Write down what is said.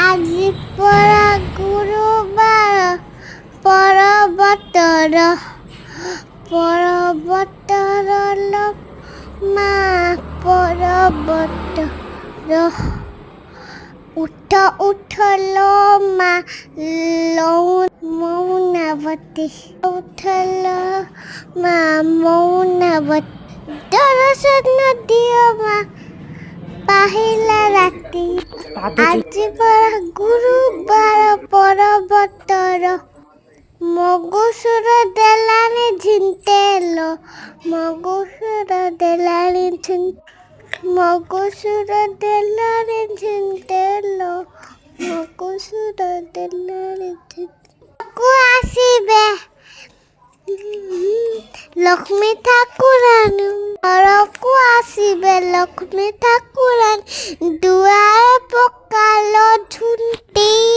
আজি পৰা গুৰুবাৰ পৰ্বতৰ মা পৰ্বতৰ উঠ লো মা মৌনাৱতী উঠ লো মা মৌনাৱতী দৰ্শন দিয় মা পাহিলা ৰাতি আজি পৰা গুৰুবাৰ পৰ্বতৰ মগুচুৰ দেলানি ঝিন্তেলো মগুচুৰ দেলানি ঝিন্তেলো আসিবে লক্ষ্মী ঠাকুরানী ঘৰকো আসিবে লক্ষ্মী ঠাকুরানী দুৱাৰে পকালো